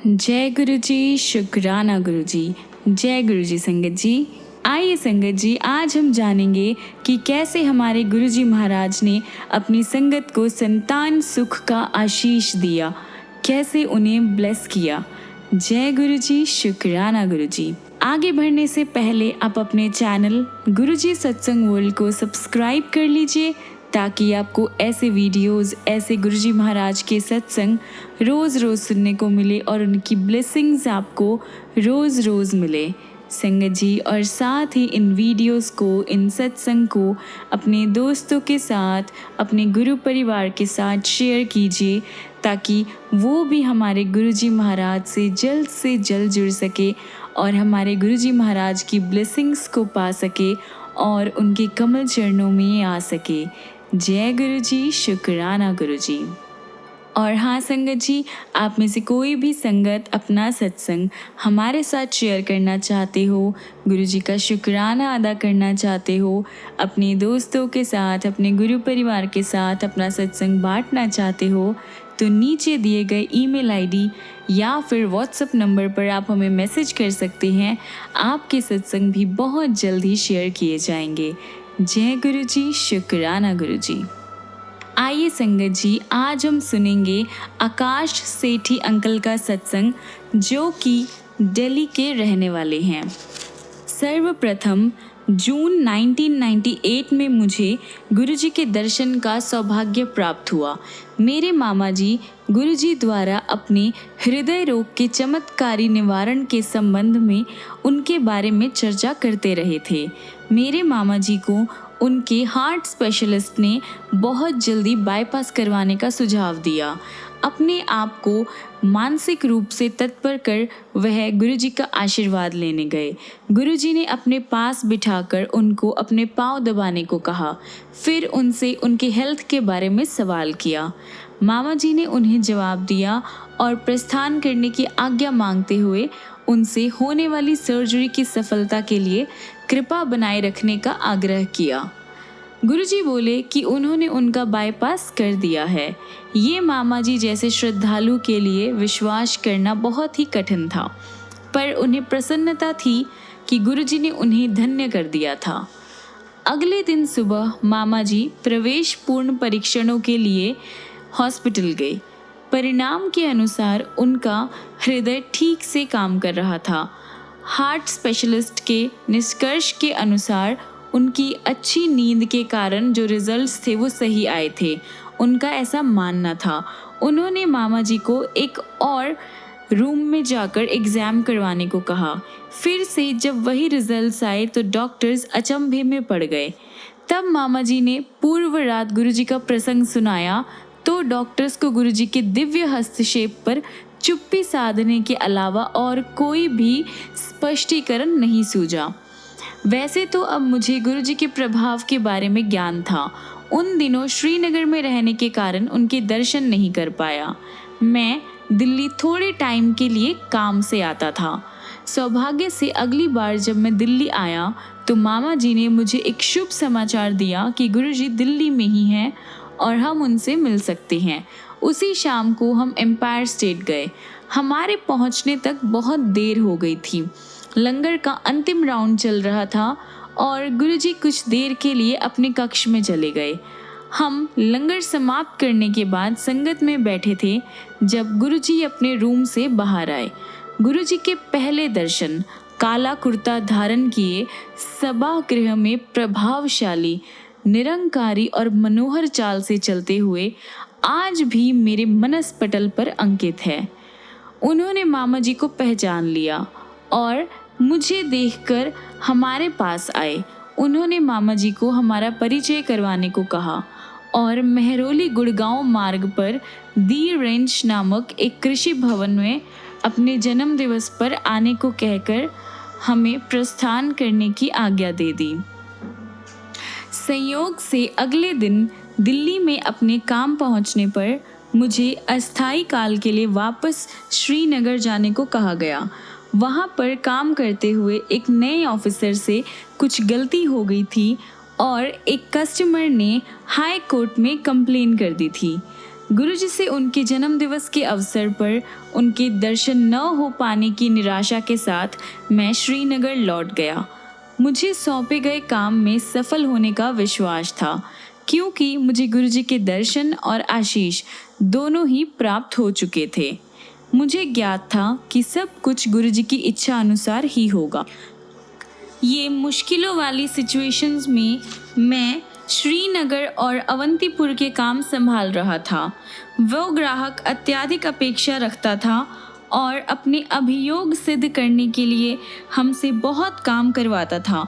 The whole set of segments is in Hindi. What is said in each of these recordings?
जय गुरु जी, शुक्राना गुरु जी। जय गुरु जी संगत जी। आइए संगत जी, आज हम जानेंगे कि कैसे हमारे गुरु जी महाराज ने अपनी संगत को संतान सुख का आशीष दिया, कैसे उन्हें ब्लेस किया। जय गुरु जी, शुक्राना गुरु जी। आगे बढ़ने से पहले आप अपने चैनल गुरु जी सत्संग वर्ल्ड को सब्सक्राइब कर लीजिए ताकि आपको ऐसे वीडियोस, ऐसे गुरुजी महाराज के सत्संग रोज़ रोज़ सुनने को मिले और उनकी ब्लेसिंग्स आपको रोज़ रोज़ मिले संगत जी। और साथ ही इन वीडियोस को, इन सत्संग को अपने दोस्तों के साथ, अपने गुरु परिवार के साथ शेयर कीजिए ताकि वो भी हमारे गुरुजी महाराज से जल्द जुड़ सके और हमारे गुरुजी महाराज की ब्लेसिंग्स को पा सके और उनके कमल चरणों में आ सके। जय गुरु जी, शुक्राना गुरु जी। और हाँ संगत जी, आप में से कोई भी संगत अपना सत्संग हमारे साथ शेयर करना चाहते हो, गुरु जी का शुक्राना अदा करना चाहते हो, अपने दोस्तों के साथ, अपने गुरु परिवार के साथ अपना सत्संग बांटना चाहते हो, तो नीचे दिए गए ईमेल आईडी या फिर व्हाट्सएप नंबर पर आप हमें मैसेज कर सकते हैं। आपके सत्संग भी बहुत जल्द ही शेयर किए जाएंगे। जय गुरु जी, शुक्राना गुरु जी। आइए संगत जी, आज हम सुनेंगे आकाश सेठी अंकल का सत्संग जो कि दिल्ली के रहने वाले हैं। सर्वप्रथम जून 1998 में मुझे गुरुजी के दर्शन का सौभाग्य प्राप्त हुआ। मेरे मामा जी गुरुजी द्वारा अपने हृदय रोग के चमत्कारी निवारण के संबंध में उनके बारे में चर्चा करते रहे थे। मेरे मामा जी को उनके हार्ट स्पेशलिस्ट ने बहुत जल्दी बाईपास करवाने का सुझाव दिया। अपने आप को मानसिक रूप से तत्पर कर वह गुरुजी का आशीर्वाद लेने गए। गुरुजी ने अपने पास बिठाकर उनको अपने पांव दबाने को कहा, फिर उनसे उनके हेल्थ के बारे में सवाल किया। मामा जी ने उन्हें जवाब दिया और प्रस्थान करने की आज्ञा मांगते हुए उनसे होने वाली सर्जरी की सफलता के लिए कृपा बनाए रखने का आग्रह किया। गुरुजी बोले कि उन्होंने उनका बाईपास कर दिया है। ये मामा जी जैसे श्रद्धालु के लिए विश्वास करना बहुत ही कठिन था, पर उन्हें प्रसन्नता थी कि गुरुजी ने उन्हें धन्य कर दिया था। अगले दिन सुबह मामा जी प्रवेश पूर्ण परीक्षणों के लिए हॉस्पिटल गए। परिणाम के अनुसार उनका हृदय ठीक से काम कर रहा था। हार्ट स्पेशलिस्ट के निष्कर्ष के अनुसार उनकी अच्छी नींद के कारण जो रिजल्ट्स थे वो सही आए थे, उनका ऐसा मानना था। उन्होंने मामा जी को एक और रूम में जाकर एग्ज़ाम करवाने को कहा। फिर से जब वही रिजल्ट्स आए तो डॉक्टर्स अचंभे में पड़ गए। तब मामा जी ने पूर्व रात गुरुजी का प्रसंग सुनाया तो डॉक्टर्स को गुरुजी के दिव्य हस्तक्षेप पर चुप्पी साधने के अलावा और कोई भी स्पष्टीकरण नहीं सूझा। वैसे तो अब मुझे गुरुजी के प्रभाव के बारे में ज्ञान था। उन दिनों श्रीनगर में रहने के कारण उनके दर्शन नहीं कर पाया। मैं दिल्ली थोड़े टाइम के लिए काम से आता था। सौभाग्य से अगली बार जब मैं दिल्ली आया तो मामा जी ने मुझे एक शुभ समाचार दिया कि गुरुजी दिल्ली में ही हैं और हम उनसे मिल सकते हैं। उसी शाम को हम एम्पायर स्टेट गए। हमारे पहुंचने तक बहुत देर हो गई थी। लंगर का अंतिम राउंड चल रहा था और गुरुजी कुछ देर के लिए अपने कक्ष में चले गए। हम लंगर समाप्त करने के बाद संगत में बैठे थे जब गुरुजी अपने रूम से बाहर आए। गुरुजी के पहले दर्शन, काला कुर्ता धारण किए, सभागृह में प्रभावशाली, निरंकारी और मनोहर चाल से चलते हुए आज भी मेरे मनस्पटल पर अंकित है। उन्होंने मामा जी को पहचान लिया और मुझे देखकर हमारे पास आए। उन्होंने मामा जी को हमारा परिचय करवाने को कहा और मेहरौली गुड़गांव मार्ग पर दी रेंज नामक एक कृषि भवन में अपने जन्म दिवस पर आने को कहकर हमें प्रस्थान करने की आज्ञा दे दी। संयोग से अगले दिन दिल्ली में अपने काम पहुंचने पर मुझे अस्थायी काल के लिए वापस श्रीनगर जाने को कहा गया। वहाँ पर काम करते हुए एक नए ऑफिसर से कुछ गलती हो गई थी और एक कस्टमर ने हाई कोर्ट में कंप्लेन कर दी थी। गुरुजी से उनके जन्मदिवस के अवसर पर उनके दर्शन न हो पाने की निराशा के साथ मैं श्रीनगर लौट गया। मुझे सौंपे गए काम में सफल होने का विश्वास था, क्योंकि मुझे गुरुजी के दर्शन और आशीष दोनों ही प्राप्त हो चुके थे। मुझे ज्ञात था कि सब कुछ गुरुजी की इच्छा अनुसार ही होगा। ये मुश्किलों वाली सिचुएशंस में मैं श्रीनगर और अवंतीपुर के काम संभाल रहा था। वो ग्राहक अत्यधिक अपेक्षा रखता था और अपने अभियोग सिद्ध करने के लिए हमसे बहुत काम करवाता था।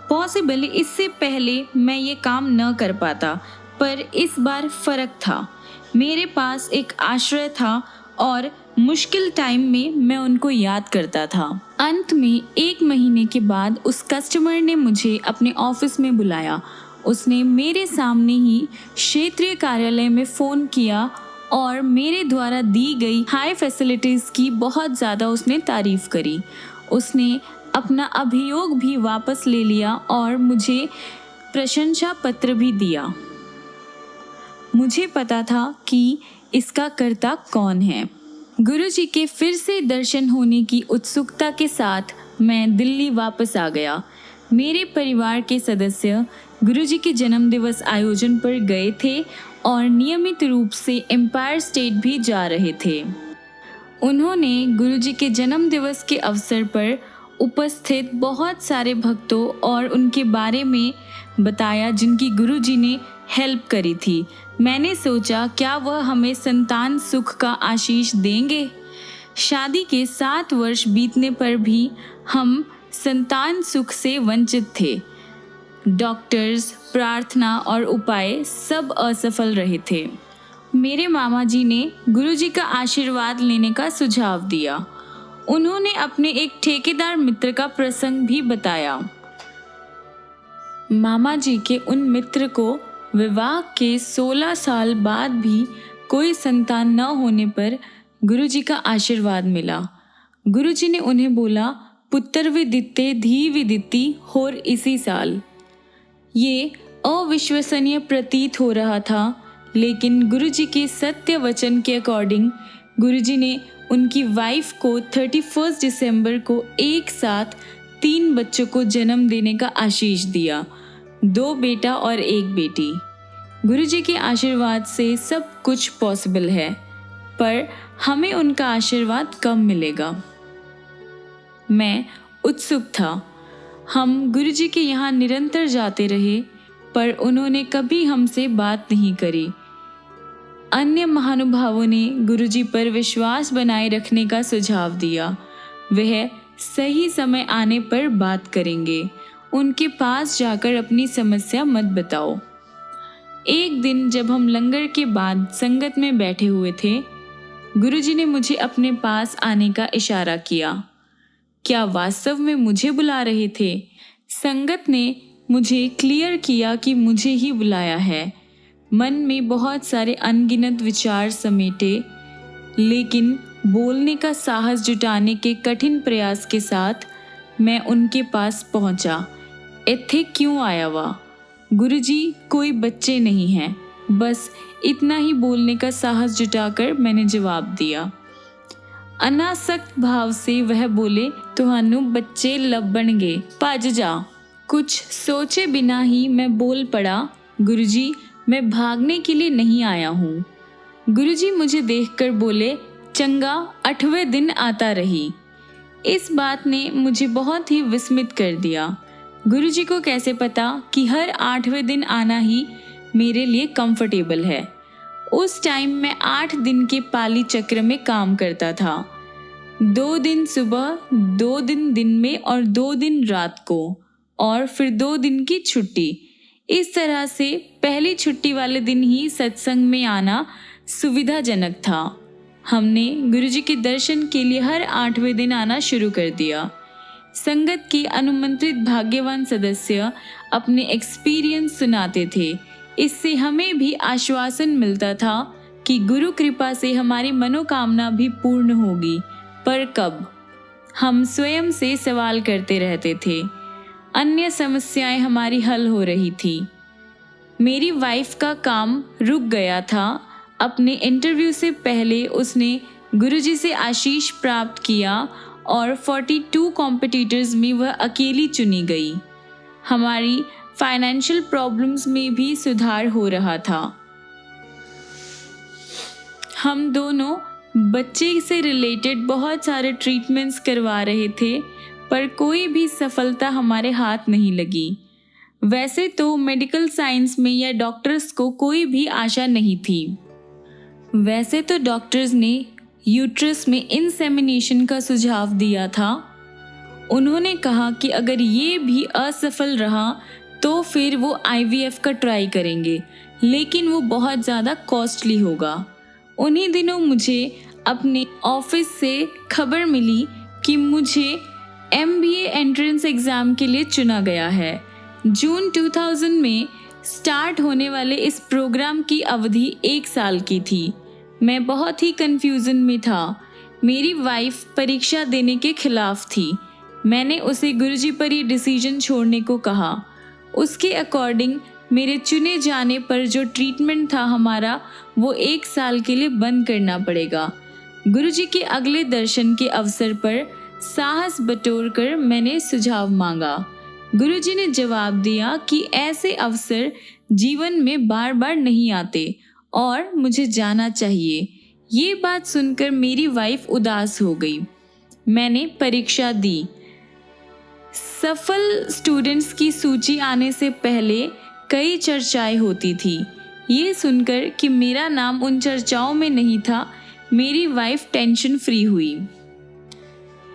पॉसिबल इससे पहले मैं ये काम न कर पाता, पर इस बार फर्क था। मेरे पास एक आश्रय था और मुश्किल टाइम में मैं उनको याद करता था। अंत में 1 महीने के बाद उस कस्टमर ने मुझे अपने ऑफिस में बुलाया। उसने मेरे सामने ही क्षेत्रीय कार्यालय में फ़ोन किया और मेरे द्वारा दी गई हाई फैसिलिटीज़ की बहुत ज़्यादा उसने तारीफ़ करी। उसने अपना अभियोग भी वापस ले लिया और मुझे प्रशंसा पत्र भी दिया। मुझे पता था कि इसका कर्ता कौन है। गुरुजी के फिर से दर्शन होने की उत्सुकता के साथ मैं दिल्ली वापस आ गया। मेरे परिवार के सदस्य गुरुजी के जन्मदिवस आयोजन पर गए थे और नियमित रूप से एम्पायर स्टेट भी जा रहे थे। उन्होंने गुरुजी के जन्मदिवस के अवसर पर उपस्थित बहुत सारे भक्तों और उनके बारे में बताया जिनकी गुरुजी ने हेल्प करी थी। मैंने सोचा, क्या वह हमें संतान सुख का आशीष देंगे? शादी के 7 वर्ष बीतने पर भी हम संतान सुख से वंचित थे। डॉक्टर्स, प्रार्थना और उपाय सब असफल रहे थे। मेरे मामा जी ने गुरुजी का आशीर्वाद लेने का सुझाव दिया। उन्होंने अपने एक ठेकेदार मित्र का प्रसंग भी बताया। मामा जी के उन मित्र को विवाह के 16 साल बाद भी कोई संतान न होने पर गुरुजी का आशीर्वाद मिला। गुरुजी ने उन्हें बोला, पुत्र विदिते धी विदिति होर इसी साल। ये अविश्वसनीय प्रतीत हो रहा था, लेकिन गुरुजी के सत्य वचन के अकॉर्डिंग गुरुजी ने उनकी वाइफ को 31 दिसंबर को एक साथ 3 बच्चों को जन्म देने का आशीष दिया, 2 बेटा और 1 बेटी। गुरुजी के आशीर्वाद से सब कुछ पॉसिबल है, पर हमें उनका आशीर्वाद कब मिलेगा? मैं उत्सुक था। हम गुरुजी के यहाँ निरंतर जाते रहे, पर उन्होंने कभी हमसे बात नहीं करी। अन्य महानुभावों ने गुरुजी पर विश्वास बनाए रखने का सुझाव दिया। वह सही समय आने पर बात करेंगे। उनके पास जाकर अपनी समस्या मत बताओ। एक दिन जब हम लंगर के बाद संगत में बैठे हुए थे, गुरुजी ने मुझे अपने पास आने का इशारा किया। क्या वास्तव में मुझे बुला रहे थे? संगत ने मुझे क्लियर किया कि मुझे ही बुलाया है। मन में बहुत सारे अनगिनत विचार समेटे, लेकिन बोलने का साहस जुटाने के कठिन प्रयास के साथ मैं उनके पास पहुंचा। इत्थे क्यों आया वा? गुरुजी, कोई बच्चे नहीं हैं। बस इतना ही बोलने का साहस जुटाकर मैंने जवाब दिया। अनासक्त भाव से वह बोले, तुहानू बच्चे लभणगे, भज जा। कुछ सोचे बिना ही मैं बोल पड़ा, गुरुजी, मैं भागने के लिए नहीं आया हूँ। गुरुजी मुझे देखकर बोले, चंगा, 8वें दिन आता रही। इस बात ने मुझे बहुत ही विस्मित कर दिया। गुरुजी को कैसे पता कि हर 8वें दिन आना ही मेरे लिए कंफर्टेबल है। उस टाइम मैं 8 दिन के पाली चक्र में काम करता था। 2 दिन सुबह, 2 दिन दिन में और 2 दिन रात को, और फिर 2 दिन की छुट्टी। इस तरह से पहली छुट्टी वाले दिन ही सत्संग में आना सुविधाजनक था। हमने गुरुजी के दर्शन के लिए हर 8वें दिन आना शुरू कर दिया। संगत के अनुमंत्रित भाग्यवान सदस्य अपने एक्सपीरियंस सुनाते थे। इससे हमें भी आश्वासन मिलता था कि गुरु कृपा से हमारी मनोकामना भी पूर्ण होगी, पर कब? हम स्वयं से सवाल करते रहते थे। अन्य समस्याएं हमारी हल हो रही थी। मेरी वाइफ का काम रुक गया था। अपने इंटरव्यू से पहले उसने गुरुजी से आशीष प्राप्त किया और 42 कॉम्पिटिटर्स में वह अकेली चुनी गई। हमारी फाइनेंशियल प्रॉब्लम्स में भी सुधार हो रहा था। हम दोनों बच्चे से रिलेटेड बहुत सारे ट्रीटमेंट्स करवा रहे थे, पर कोई भी सफलता हमारे हाथ नहीं लगी। वैसे तो मेडिकल साइंस में या डॉक्टर्स को कोई भी आशा नहीं थी। वैसे तो डॉक्टर्स ने यूट्रस में इंसेमिनेशन का सुझाव दिया था। उन्होंने कहा कि अगर ये भी असफल रहा तो फिर वो IVF का ट्राई करेंगे, लेकिन वो बहुत ज़्यादा कॉस्टली होगा। उन्हीं दिनों मुझे अपने ऑफिस से खबर मिली कि मुझे MBA एंट्रेंस एग्ज़ाम के लिए चुना गया है। जून 2000 में स्टार्ट होने वाले इस प्रोग्राम की अवधि 1 साल की थी। मैं बहुत ही कन्फ्यूज़न में था। मेरी वाइफ परीक्षा देने के खिलाफ थी। मैंने उसे गुरुजी पर ये डिसीजन छोड़ने को कहा। उसके अकॉर्डिंग मेरे चुने जाने पर जो ट्रीटमेंट था हमारा, वो 1 साल के लिए बंद करना पड़ेगा। गुरुजी के अगले दर्शन के अवसर पर साहस बटोरकर मैंने सुझाव मांगा। गुरुजी ने जवाब दिया कि ऐसे अवसर जीवन में बार बार नहीं आते और मुझे जाना चाहिए। ये बात सुनकर मेरी वाइफ उदास हो गई। मैंने परीक्षा दी। सफल स्टूडेंट्स की सूची आने से पहले कई चर्चाएं होती थी। ये सुनकर कि मेरा नाम उन चर्चाओं में नहीं था, मेरी वाइफ टेंशन फ्री हुई।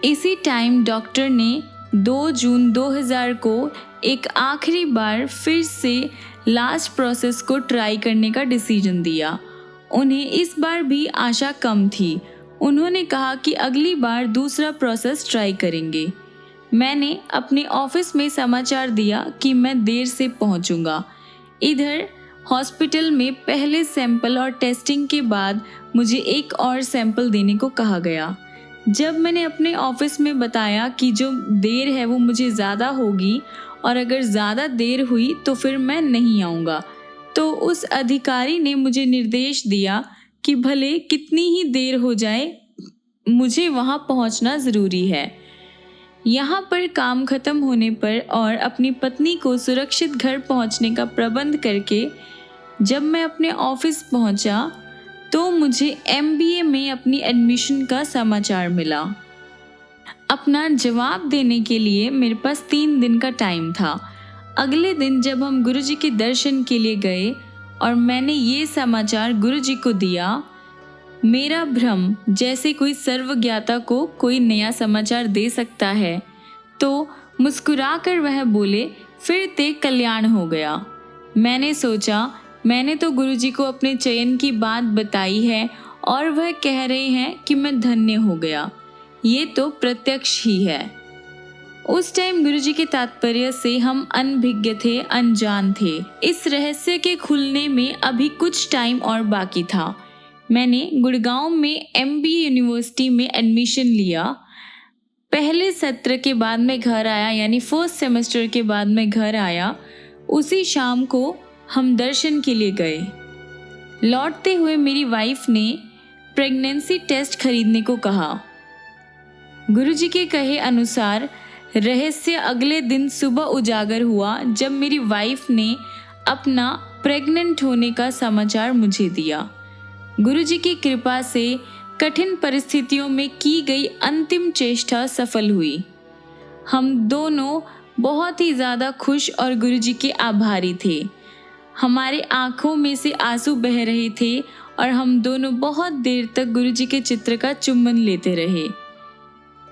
इसी टाइम डॉक्टर ने 2 जून 2000 को एक आखिरी बार फिर से लास्ट प्रोसेस को ट्राई करने का डिसीजन दिया। उन्हें इस बार भी आशा कम थी। उन्होंने कहा कि अगली बार दूसरा प्रोसेस ट्राई करेंगे। मैंने अपने ऑफिस में समाचार दिया कि मैं देर से पहुंचूंगा। इधर हॉस्पिटल में पहले सैंपल और टेस्टिंग के बाद मुझे एक और सैंपल देने को कहा गया। जब मैंने अपने ऑफिस में बताया कि जो देर है वो मुझे ज़्यादा होगी और अगर ज़्यादा देर हुई तो फिर मैं नहीं आऊँगा, तो उस अधिकारी ने मुझे निर्देश दिया कि भले कितनी ही देर हो जाए, मुझे वहाँ पहुँचना ज़रूरी है। यहाँ पर काम खत्म होने पर और अपनी पत्नी को सुरक्षित घर पहुँचने का प्रबंध करके जब मैं अपने ऑफिस पहुँचा तो मुझे MBA में अपनी एडमिशन का समाचार मिला। अपना जवाब देने के लिए मेरे पास 3 दिन का टाइम था। अगले दिन जब हम गुरुजी के दर्शन के लिए गए और मैंने ये समाचार गुरुजी को दिया, मेरा भ्रम जैसे कोई सर्वज्ञाता को कोई नया समाचार दे सकता है, तो मुस्कुराकर वह बोले, फिर ते कल्याण हो गया। मैंने सोचा, मैंने तो गुरुजी को अपने चयन की बात बताई है और वह कह रहे हैं कि मैं धन्य हो गया। ये तो प्रत्यक्ष ही है। उस टाइम गुरुजी के तात्पर्य से हम अनभिज्ञ थे, अनजान थे। इस रहस्य के खुलने में अभी कुछ टाइम और बाकी था। मैंने गुड़गांव में MBA यूनिवर्सिटी में एडमिशन लिया। पहले सत्र के बाद मैं घर आया, यानी फर्स्ट सेमेस्टर के बाद मैं घर आया। उसी शाम को हम दर्शन के लिए गए। लौटते हुए मेरी वाइफ ने प्रेगनेंसी टेस्ट खरीदने को कहा। गुरुजी के कहे अनुसार रहस्य अगले दिन सुबह उजागर हुआ जब मेरी वाइफ ने अपना प्रेग्नेंट होने का समाचार मुझे दिया। गुरुजी की कृपा से कठिन परिस्थितियों में की गई अंतिम चेष्टा सफल हुई। हम दोनों बहुत ही ज़्यादा खुश और गुरुजी के आभारी थे। हमारे आँखों में से आंसू बह रहे थे और हम दोनों बहुत देर तक गुरुजी के चित्र का चुम्बन लेते रहे।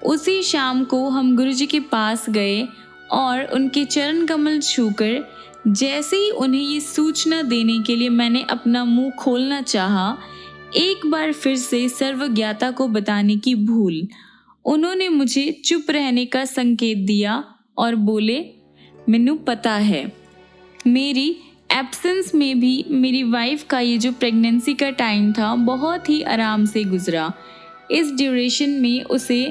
उसी शाम को हम गुरुजी के पास गए और उनके चरण कमल छूकर जैसे ही उन्हें ये सूचना देने के लिए मैंने अपना मुंह खोलना चाहा, एक बार फिर से सर्वज्ञाता को बताने की भूल। उन्होंने मुझे चुप रहने का संकेत दिया और बोले, मैनू पता है। मेरी एब्सेंस में भी मेरी वाइफ का ये जो प्रेगनेंसी का टाइम था बहुत ही आराम से गुजरा। इस ड्यूरेशन में उसे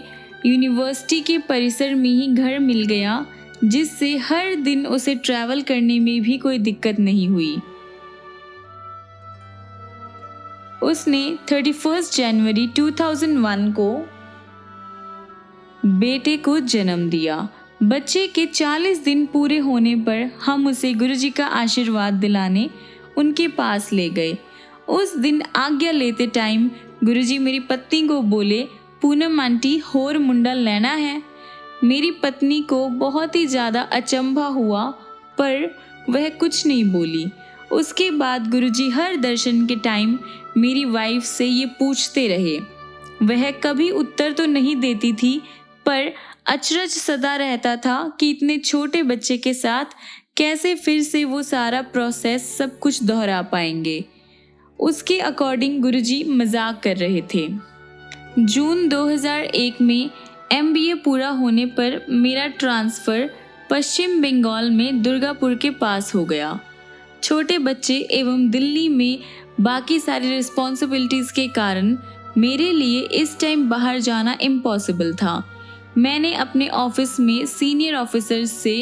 यूनिवर्सिटी के परिसर में ही घर मिल गया, जिससे हर दिन उसे ट्रैवल करने में भी कोई दिक्कत नहीं हुई। उसने 31 जनवरी 2001 को बेटे को जन्म दिया। बच्चे के 40 दिन पूरे होने पर हम उसे गुरुजी का आशीर्वाद दिलाने उनके पास ले गए। उस दिन आज्ञा लेते टाइम गुरुजी मेरी पत्नी को बोले, पूनम आंटी होर मुंडा लेना है। मेरी पत्नी को बहुत ही ज़्यादा अचंभा हुआ पर वह कुछ नहीं बोली। उसके बाद गुरुजी हर दर्शन के टाइम मेरी वाइफ से ये पूछते रहे। वह कभी उत्तर तो नहीं देती थी पर अचरज सदा रहता था कि इतने छोटे बच्चे के साथ कैसे फिर से वो सारा प्रोसेस सब कुछ दोहरा पाएंगे। उसके अकॉर्डिंग गुरुजी मजाक कर रहे थे। जून 2001 में MBA पूरा होने पर मेरा ट्रांसफ़र पश्चिम बंगाल में दुर्गापुर के पास हो गया। छोटे बच्चे एवं दिल्ली में बाकी सारी रिस्पॉन्सिबिलिटीज़ के कारण मेरे लिए इस टाइम बाहर जाना इम्पॉसिबल था। मैंने अपने ऑफिस में सीनियर ऑफिसर्स से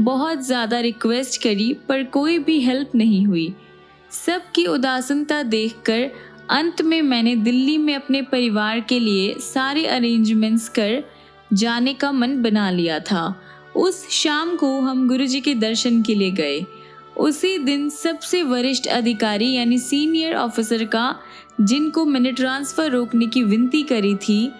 बहुत ज़्यादा रिक्वेस्ट करी पर कोई भी हेल्प नहीं हुई। सबकी उदासीनता देखकर अंत में मैंने दिल्ली में अपने परिवार के लिए सारे अरेंजमेंट्स कर जाने का मन बना लिया था। उस शाम को हम गुरुजी के दर्शन के लिए गए। उसी दिन सबसे वरिष्ठ अधिकारी यानी सीनियर ऑफिसर का, जिनको मैंने ट्रांसफ़र रोकने की विनती करी थी,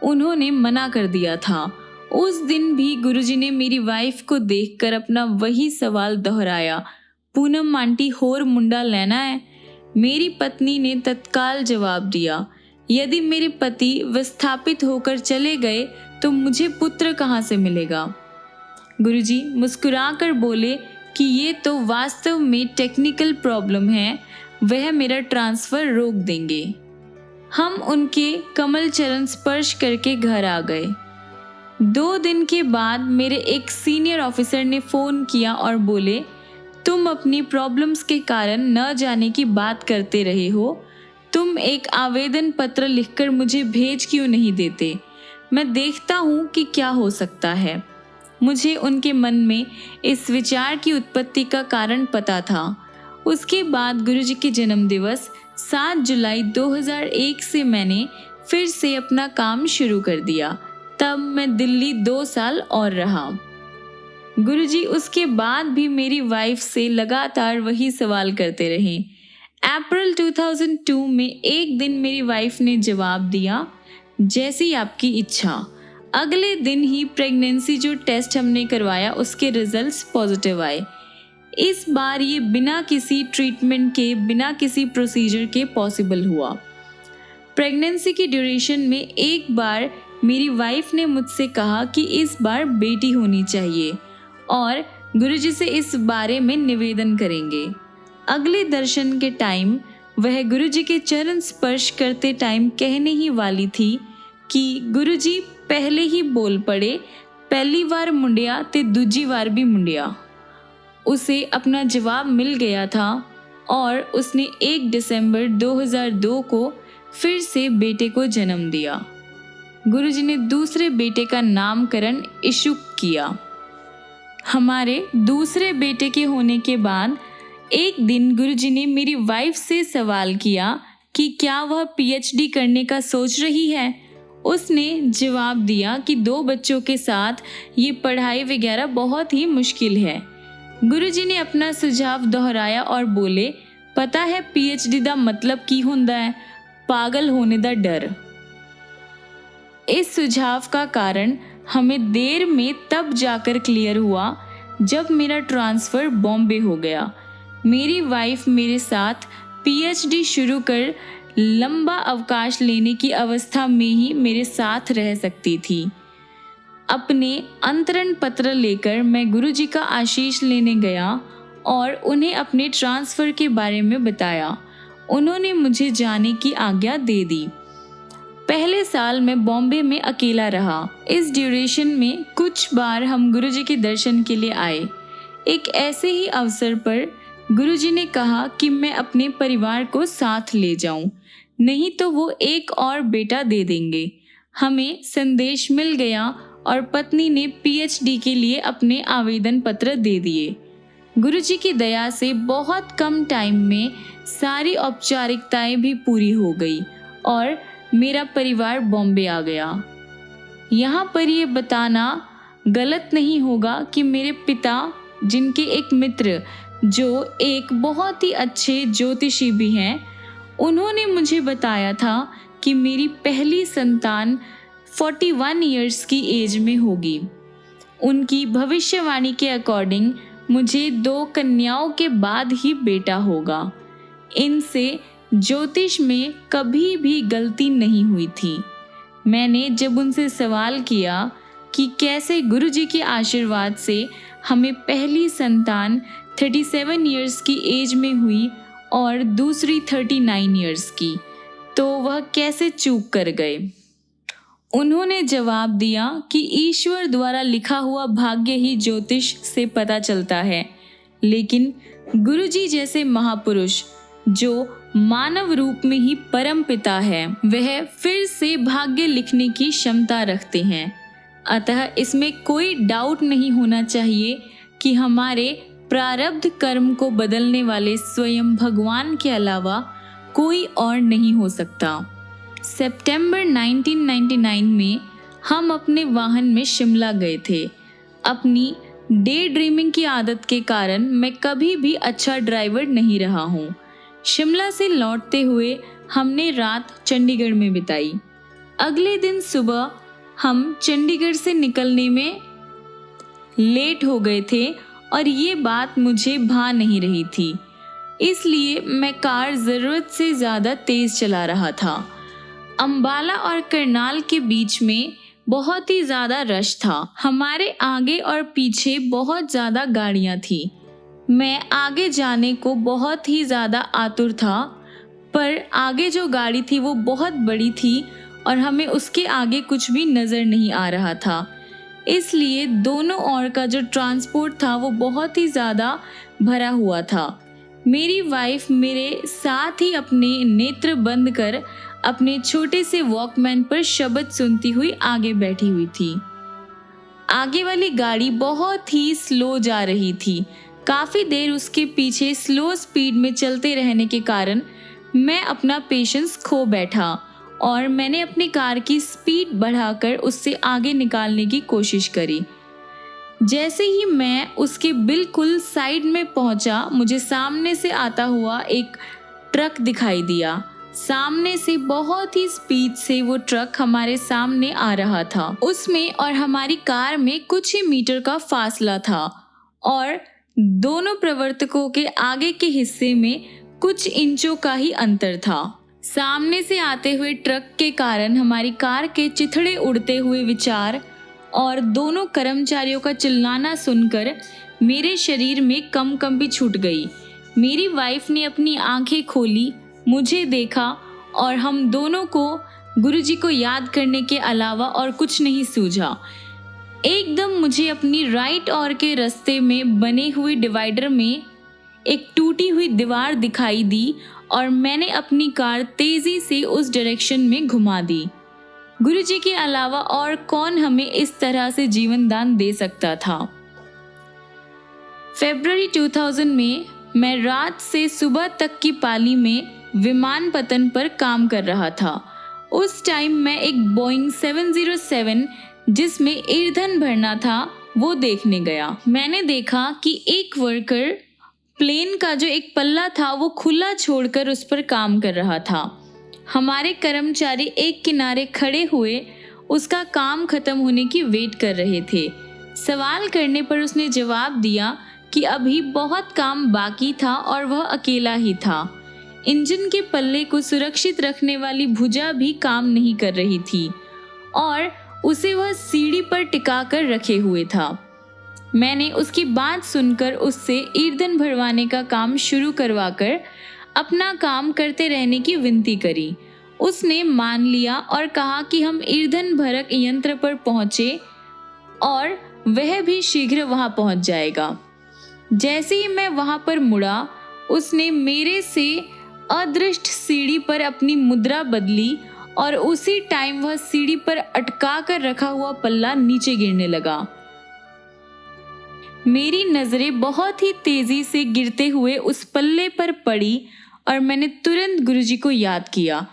उन्होंने मना कर दिया था। उस दिन भी गुरुजी ने मेरी वाइफ को देखकर अपना वही सवाल दोहराया, पूनम आंटी होर मुंडा लेना है। मेरी पत्नी ने तत्काल जवाब दिया, यदि मेरे पति विस्थापित होकर चले गए तो मुझे पुत्र कहाँ से मिलेगा। गुरुजी मुस्कुराकर बोले कि ये तो वास्तव में टेक्निकल प्रॉब्लम है, वह मेरा ट्रांसफ़र रोक देंगे। हम उनके कमल चरण स्पर्श करके घर आ गए। 2 दिन के बाद मेरे एक सीनियर ऑफिसर ने फ़ोन किया और बोले, तुम अपनी प्रॉब्लम्स के कारण न जाने की बात करते रहे हो, तुम एक आवेदन पत्र लिखकर मुझे भेज क्यों नहीं देते, मैं देखता हूँ कि क्या हो सकता है। मुझे उनके मन में इस विचार की उत्पत्ति का कारण पता था। उसके बाद गुरुजी के जन्मदिवस 7 जुलाई 2001 से मैंने फिर से अपना काम शुरू कर दिया। तब मैं दिल्ली 2 साल और रहा। गुरुजी उसके बाद भी मेरी वाइफ से लगातार वही सवाल करते रहे। अप्रैल 2002 में एक दिन मेरी वाइफ ने जवाब दिया, जैसी आपकी इच्छा। अगले दिन ही प्रेगनेंसी जो टेस्ट हमने करवाया उसके रिजल्ट्स पॉजिटिव आए। इस बार ये बिना किसी ट्रीटमेंट के, बिना किसी प्रोसीजर के पॉसिबल हुआ। प्रेगनेंसी की ड्यूरेशन में एक बार मेरी वाइफ ने मुझसे कहा कि इस बार बेटी होनी चाहिए और गुरुजी से इस बारे में निवेदन करेंगे। अगले दर्शन के टाइम वह गुरुजी के चरण स्पर्श करते टाइम कहने ही वाली थी कि गुरुजी पहले ही बोल पड़े, पहली बार मुंडिया ते दूजी बार भी मुंडिया। उसे अपना जवाब मिल गया था और उसने 1 दिसंबर 2002 को फिर से बेटे को जन्म दिया। गुरुजी ने दूसरे बेटे का नामकरण इशुक किया। हमारे दूसरे बेटे के होने के बाद एक दिन गुरुजी ने मेरी वाइफ से सवाल किया कि क्या वह PhD करने का सोच रही है। उसने जवाब दिया कि 2 बच्चों के साथ ये पढ़ाई वगैरह बहुत ही मुश्किल है। गुरुजी ने अपना सुझाव दोहराया और बोले, पता है PhD दा मतलब की होंदा है, पागल होने दा डर। इस सुझाव का कारण हमें देर में तब जाकर क्लियर हुआ जब मेरा ट्रांसफ़र बॉम्बे हो गया। मेरी वाइफ मेरे साथ PhD शुरू कर लंबा अवकाश लेने की अवस्था में ही मेरे साथ रह सकती थी। अपने अंतरण पत्र लेकर मैं गुरुजी का आशीष लेने गया और उन्हें अपने ट्रांसफ़र के बारे में बताया। उन्होंने मुझे जाने की आज्ञा दे दी। पहले साल मैं बॉम्बे में अकेला रहा। इस ड्यूरेशन में कुछ बार हम गुरुजी के दर्शन के लिए आए। एक ऐसे ही अवसर पर गुरुजी ने कहा कि मैं अपने परिवार को साथ ले जाऊं, नहीं तो वो एक और बेटा दे देंगे। हमें संदेश मिल गया और पत्नी ने PhD के लिए अपने आवेदन पत्र दे दिए। गुरुजी की दया से बहुत कम टाइम में सारी औपचारिकताएं भी पूरी हो गई और मेरा परिवार बॉम्बे आ गया। यहाँ पर ये बताना गलत नहीं होगा कि मेरे पिता, जिनके एक मित्र जो एक बहुत ही अच्छे ज्योतिषी भी हैं, उन्होंने मुझे बताया था कि मेरी पहली संतान 41 इयर्स की एज में होगी। उनकी भविष्यवाणी के अकॉर्डिंग मुझे 2 कन्याओं के बाद ही बेटा होगा। इनसे ज्योतिष में कभी भी गलती नहीं हुई थी। मैंने जब उनसे सवाल किया कि कैसे गुरुजी के आशीर्वाद से हमें पहली संतान 37 इयर्स की एज में हुई और दूसरी 39 इयर्स की, तो वह कैसे चूक कर गए। उन्होंने जवाब दिया कि ईश्वर द्वारा लिखा हुआ भाग्य ही ज्योतिष से पता चलता है, लेकिन गुरुजी जैसे महापुरुष जो मानव रूप में ही परम पिता है, वह फिर से भाग्य लिखने की क्षमता रखते हैं। अतः इसमें कोई डाउट नहीं होना चाहिए कि हमारे प्रारब्ध कर्म को बदलने वाले स्वयं भगवान के अलावा कोई और नहीं हो सकता। सितंबर 1999 में हम अपने वाहन में शिमला गए थे। अपनी डे ड्रीमिंग की आदत के कारण मैं कभी भी अच्छा ड्राइवर नहीं रहा हूँ। शिमला से लौटते हुए हमने रात चंडीगढ़ में बिताई। अगले दिन सुबह हम चंडीगढ़ से निकलने में लेट हो गए थे और ये बात मुझे भा नहीं रही थी, इसलिए मैं कार ज़रूरत से ज़्यादा तेज़ चला रहा था। अंबाला और करनाल के बीच में बहुत ही ज़्यादा रश था। हमारे आगे और पीछे बहुत ज़्यादा गाड़ियाँ थी। मैं आगे जाने को बहुत ही ज़्यादा आतुर था, पर आगे जो गाड़ी थी वो बहुत बड़ी थी और हमें उसके आगे कुछ भी नज़र नहीं आ रहा था, इसलिए दोनों ओर का जो ट्रांसपोर्ट था वो बहुत ही ज़्यादा भरा हुआ था। मेरी वाइफ मेरे साथ ही अपने नेत्र बंद कर अपने छोटे से वॉकमैन पर शब्द सुनती हुई आगे बैठी हुई थी। आगे वाली गाड़ी बहुत ही स्लो जा रही थी। काफ़ी देर उसके पीछे स्लो स्पीड में चलते रहने के कारण मैं अपना पेशेंस खो बैठा और मैंने अपनी कार की स्पीड बढ़ाकर उससे आगे निकालने की कोशिश करी। जैसे ही मैं उसके बिल्कुल साइड में पहुंचा, मुझे सामने से आता हुआ एक ट्रक दिखाई दिया। सामने से बहुत ही स्पीड से वो ट्रक हमारे सामने आ रहा था। उसमें और हमारी कार में कुछ ही मीटर का फासला था और दोनों प्रवर्तकों के आगे के हिस्से में कुछ इंचों का ही अंतर था। सामने से आते हुए ट्रक के कारण हमारी कार के चिथड़े उड़ते हुए विचार और दोनों कर्मचारियों का चिल्लाना सुनकर मेरे शरीर में कंपी छूट गई। मेरी वाइफ ने अपनी आंखें खोली, मुझे देखा और हम दोनों को गुरुजी को याद करने के अलावा और कुछ नहीं सूझा। एकदम मुझे अपनी राइट ओर के रास्ते में बने हुए डिवाइडर में एक टूटी हुई दीवार दिखाई दी और मैंने अपनी कार तेजी से उस डायरेक्शन में घुमा दी। गुरुजी के अलावा और कौन हमें इस तरह से जीवन दान दे सकता था। फरवरी 2000 में मैं रात से सुबह तक की पाली में विमान पतन पर काम कर रहा था। उस टाइम मैं एक बोइंग 707 जिसमें ईंधन भरना था वो देखने गया। मैंने देखा कि एक वर्कर प्लेन का जो एक पल्ला था वो खुला छोड़कर उस पर काम कर रहा था। हमारे कर्मचारी एक किनारे खड़े हुए उसका काम खत्म होने की वेट कर रहे थे। सवाल करने पर उसने जवाब दिया कि अभी बहुत काम बाकी था और वह अकेला ही था। इंजन के पल्ले को सुरक्षित रखने वाली भुजा भी काम नहीं कर रही थी और उसे वह सीढ़ी पर टिका कर रखे हुए था। मैंने उसकी बात सुनकर उससे ईंधन भरवाने का काम शुरू करवाकर अपना काम करते रहने की विनती करी। उसने मान लिया और कहा कि हम ईंधन भरक यंत्र पर पहुंचे और वह भी शीघ्र वहां पहुंच जाएगा। जैसे ही मैं वहां पर मुड़ा, उसने मेरे से अदृष्ट सीढ़ी पर अपनी मुद्रा बदली और उसी टाइम वह सीढ़ी पर अटका कर रखा हुआ पल्ला नीचे गिरने लगा। मेरी नजरें बहुत ही तेजी से गिरते हुए उस पल्ले पर पड़ी और मैंने तुरंत गुरुजी को याद किया।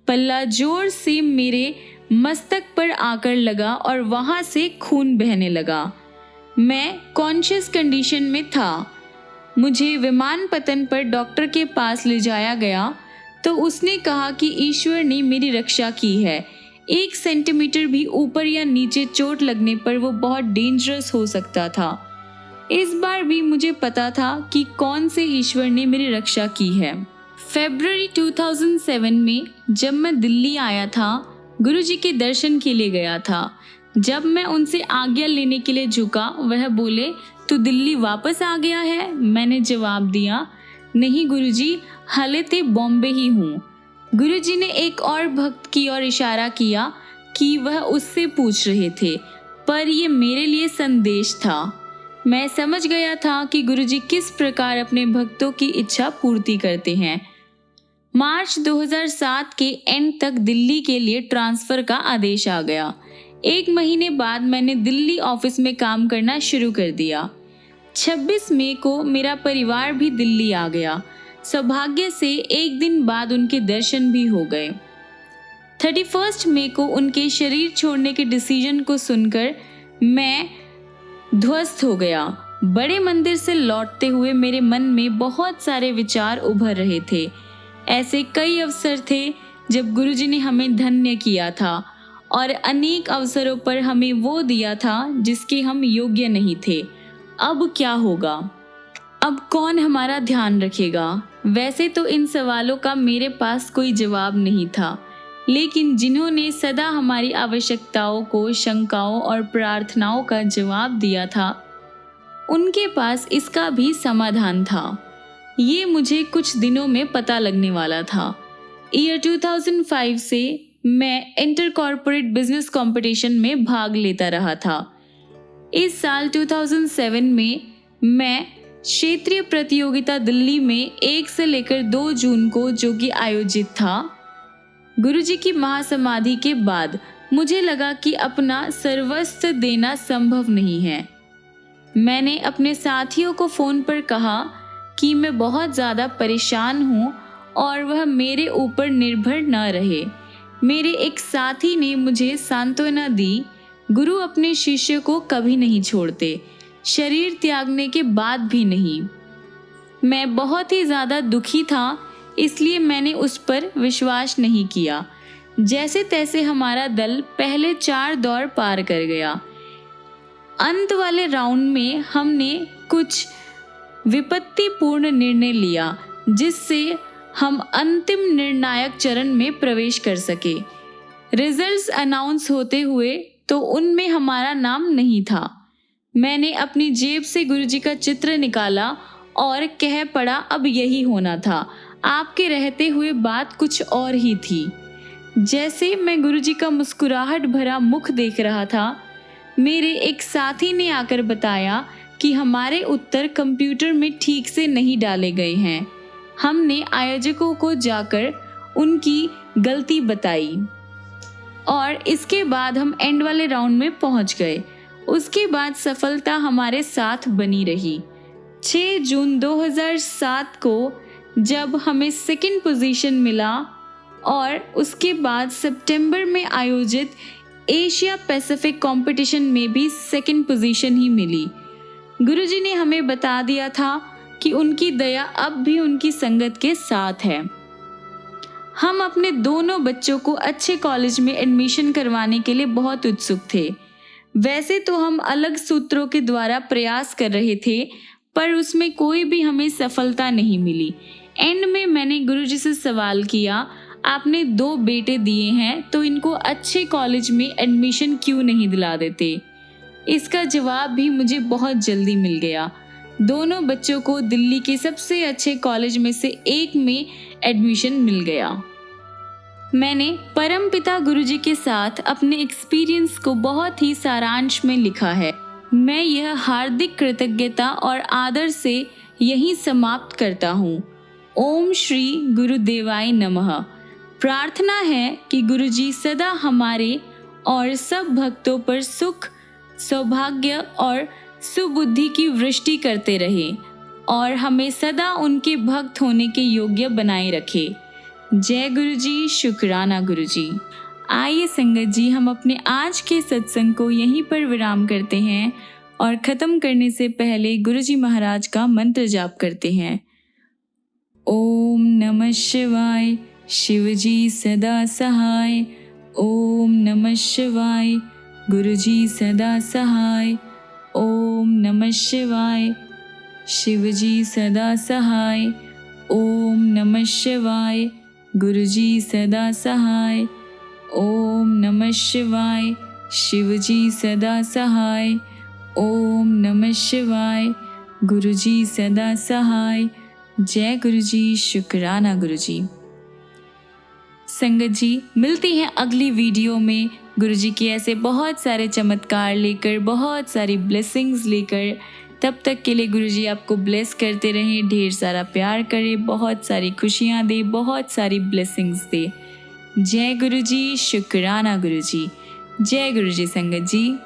पल्ला जोर से मेरे मस्तक पर आकर लगा और वहां से खून बहने लगा। मैं कॉन्शियस कंडीशन में था। मुझे विमानपत्तन पर डॉक्टर के पास ले जाया गया तो उसने कहा कि ईश्वर ने मेरी रक्षा की है। 1 सेंटीमीटर भी ऊपर या नीचे चोट लगने पर वो बहुत डेंजरस हो सकता था। इस बार भी मुझे पता था कि कौन से ईश्वर ने मेरी रक्षा की है। फरवरी 2007 में जब मैं दिल्ली आया था, गुरुजी के दर्शन के लिए गया था। जब मैं उनसे आज्ञा लेने के लिए झुका, वह बोले, तू दिल्ली वापस आ गया है? मैंने जवाब दिया, नहीं गुरुजी, हाले ते बॉम्बे ही हूँ। गुरुजी ने एक और भक्त की ओर इशारा किया कि वह उससे पूछ रहे थे, पर यह मेरे लिए संदेश था। मैं समझ गया था कि गुरुजी किस प्रकार अपने भक्तों की इच्छा पूर्ति करते हैं। मार्च 2007 के एंड तक दिल्ली के लिए ट्रांसफर का आदेश आ गया। 1 महीने बाद मैंने दिल्ली ऑफिस में काम करना शुरू कर दिया। 26 मई को मेरा परिवार भी दिल्ली आ गया। सौभाग्य से 1 दिन बाद उनके दर्शन भी हो गए। 31 मई को उनके शरीर छोड़ने के डिसीजन को सुनकर मैं ध्वस्त हो गया। बड़े मंदिर से लौटते हुए मेरे मन में बहुत सारे विचार उभर रहे थे। ऐसे कई अवसर थे जब गुरुजी ने हमें धन्य किया था और अनेक अवसरों पर हमें वो दिया था जिसके हम योग्य नहीं थे। अब क्या होगा? अब कौन हमारा ध्यान रखेगा? वैसे तो इन सवालों का मेरे पास कोई जवाब नहीं था, लेकिन जिन्होंने सदा हमारी आवश्यकताओं को, शंकाओं और प्रार्थनाओं का जवाब दिया था, उनके पास इसका भी समाधान था। ये मुझे कुछ दिनों में पता लगने वाला था। ईयर 2005 से मैं इंटर कॉर्पोरेट बिजनेस कंपटीशन में भाग लेता रहा था। इस साल 2007 में मैं क्षेत्रीय प्रतियोगिता दिल्ली में 1 से लेकर 2 जून को, जो कि आयोजित था, गुरुजी की महासमाधि के बाद मुझे लगा कि अपना सर्वस्व देना संभव नहीं है। मैंने अपने साथियों को फ़ोन पर कहा कि मैं बहुत ज़्यादा परेशान हूँ और वह मेरे ऊपर निर्भर न रहे। मेरे एक साथी ने मुझे सांत्वना दी, गुरु अपने शिष्य को कभी नहीं छोड़ते, शरीर त्यागने के बाद भी नहीं। मैं बहुत ही ज़्यादा दुखी था, इसलिए मैंने उस पर विश्वास नहीं किया। जैसे तैसे हमारा दल पहले 4 दौर पार कर गया। अंत वाले राउंड में हमने कुछ विपत्तिपूर्ण निर्णय लिया, जिससे हम अंतिम निर्णायक चरण में प्रवेश कर सके। रिजल्ट्स अनाउंस होते हुए तो उनमें हमारा नाम नहीं था। मैंने अपनी जेब से गुरुजी का चित्र निकाला और कह पड़ा, अब यही होना था। आपके रहते हुए बात कुछ और ही थी। जैसे मैं गुरुजी का मुस्कुराहट भरा मुख देख रहा था, मेरे एक साथी ने आकर बताया कि हमारे उत्तर कंप्यूटर में ठीक से नहीं डाले गए हैं। हमने आयोजकों को जाकर उनकी गलती बताई और इसके बाद हम एंड वाले राउंड में पहुंच गए। उसके बाद सफलता हमारे साथ बनी रही। 6 जून 2007 को जब हमें 2nd पोजीशन मिला और उसके बाद सितंबर में आयोजित एशिया पैसिफिक कंपटीशन में भी 2nd पोजीशन ही मिली। गुरुजी ने हमें बता दिया था कि उनकी दया अब भी उनकी संगत के साथ है। हम अपने दोनों बच्चों को अच्छे कॉलेज में एडमिशन करवाने के लिए बहुत उत्सुक थे। वैसे तो हम अलग सूत्रों के द्वारा प्रयास कर रहे थे, पर उसमें कोई भी हमें सफलता नहीं मिली। एंड में मैंने गुरुजी से सवाल किया, आपने 2 बेटे दिए हैं तो इनको अच्छे कॉलेज में एडमिशन क्यों नहीं दिला देते? इसका जवाब भी मुझे बहुत जल्दी मिल गया। दोनों बच्चों को दिल्ली के सबसे अच्छे कॉलेज में से एक में एडमिशन मिल गया। मैंने परमपिता गुरुजी के साथ अपने एक्सपीरियंस को बहुत ही सारांश में लिखा है। मैं यह हार्दिक कृतज्ञता और आदर से यहीं समाप्त करता हूँ। ओम श्री गुरुदेवाय नमः। प्रार्थना है कि गुरुजी सदा हमारे और सब भक्तों पर सुख, सौभाग्य और सुबुद्धि की वृष्टि करते रहे। और हमें सदा उनके भक्त होने के योग्य बनाए रखे। जय गुरु जी, शुक्राना गुरु जी। आइए संगत जी, हम अपने आज के सत्संग को यहीं पर विराम करते हैं और ख़त्म करने से पहले गुरु जी महाराज का मंत्र जाप करते हैं। ओम नमः शिवाय, शिव जी सदा सहाय। ओम नमः शिवाय, गुरु जी सदा सहाय। ओम नमः शिवाय, शिव जी सदा सहाय। ओम नमः शिवाय, गुरु जी सदा सहाय। ओम नमः शिवाय, शिव जी सदा सहाय। ओम नमः शिवाय, गुरु जी सदा सहाय। जय गुरु जी, शुक्राना गुरु जी। संगत जी, मिलते हैं अगली वीडियो में गुरु जी के ऐसे बहुत सारे चमत्कार लेकर, बहुत सारी ब्लेसिंग्स लेकर। तब तक के लिए गुरु जी आपको ब्लेस करते रहें, ढेर सारा प्यार करें, बहुत सारी खुशियाँ दे, बहुत सारी ब्लेसिंग्स दे। जय गुरु जी, शुक्राना गुरु जी। जय गुरु जी संगत जी।